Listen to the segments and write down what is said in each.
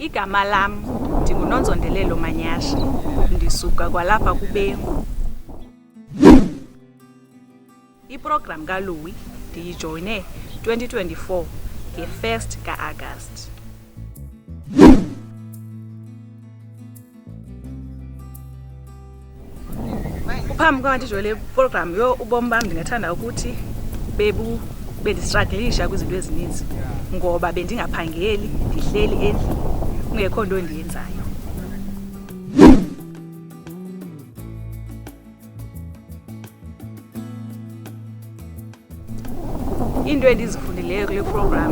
Igama lam ndinguNonzondelelo Manyashi, ndisuka kwalapha kuBengu. Iprogram kaLouis ndiyijoyine 2024 nge-1 ka-Agasti. Uphambi kwaba ndijoyine le program ubomi bam ndingathanda ukuthi bendistruglisha kwizinto ezininzi ngoba bendingaphangeli, ndihleli endlini kungekho nto endiyenzayo. Into endizifundileyo kule program,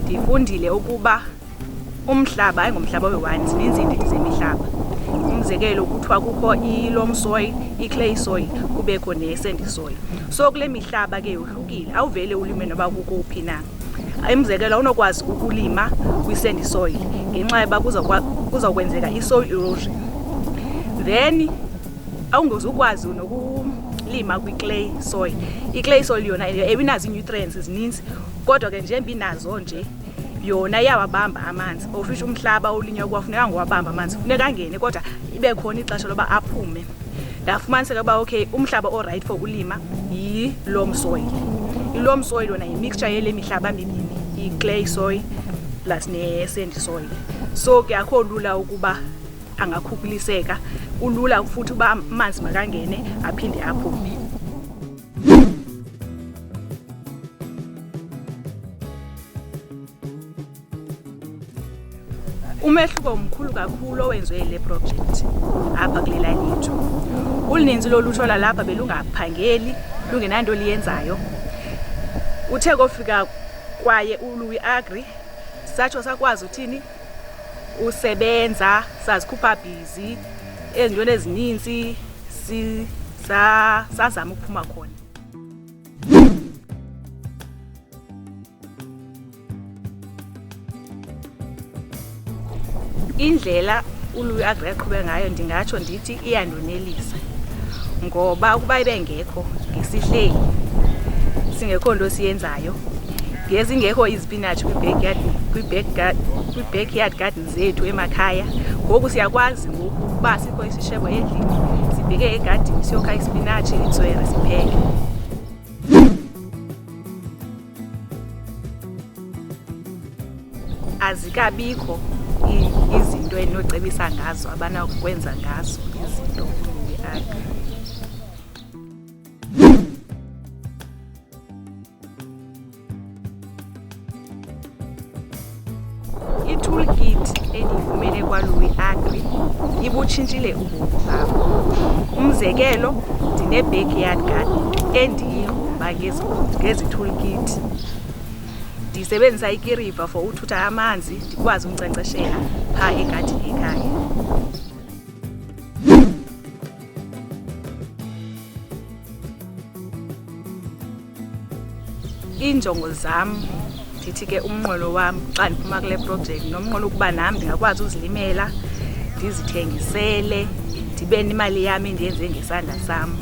ndifundile ukuba umhlaba ayingomhlaba oyi-one, zininzi iindidi zemihlaba. Umzekelo kuthiwa kukho i-loam soil, i-clay soil, kubekho ne-sandy soil. So kule mihlaba ke yohlukile, awuvele ulime noba kukuphi na. Umzekelo awunokwazi ukulima kwi-sandy soil ngenxa yoba kuzawukwenzeka i-soil erosion. Then awungezukwazi nokulima kwi-clay soil. I-clay soil yona inazo ii-nutrients zininzi, kodwa ke njengoba inazo nje yona iyawabamba amanzi. Ofisha umhlaba olinywa kwafuneka ngowabamba amanzi, funeka angene kodwa ibe khona ixesha loba aphume. Ndafumaniseka uba okay, umhlaba o-right for ulima yi-loam soil. I-loam soil yona yi-mixture yele mihlaba mibini, i-clay soil plus ne-sandy soil. So ke akho lula ukuba angakhukuliseka, kulula futhi uba amanzi makangene aphinde aphume. Umehluko mkhulu kakhulu owenziwe le project apha kule lali yethu. Uninzi lolutsha lalapha belungaphangeli, lungenanto liyenzayo. Uthe kofika kwaye uLouis Agri satsho sakwazi uthini usebenza, sazikhupha busy ezintweni ezininzi, sazama ukuphuma khona. Indlela uLouis Agri aqhube ngayo ndingatsho ndithi iyandonelisa, ngoba ukuba ibengekho ngesihleli singekho nto siyenzayo, ngezingekho izipinatshi kwi-backyard garden zethu emakhaya, ngoku siyakwazi ngoku uba sikho isishebo endlini sibheke egadini siyokha isipinatshi, itswere sipheke. Azikabikho izinto endinocebisa ngazo abanakwenza ngazo izinto uLouis Agri. I-toolkit endiyifumene kwaLouis Agri ibutshintshile ubomi bam. Umzekelo, ndine-backyard garden endiyigrumba ngezi toolkit. Ndisebenzisa ikiriva for uthutha amanzi, ndikwazi ukunkcenkceshela phaa egadini ekhaya. Iinjongo zam, ndithi ke umnqweno wam xa ndiphuma kule project nomnqweno ukuba nam ndingakwazi uzilimela, ndizithengisele, ndibe nemali yam endiyenze ngesandla sam.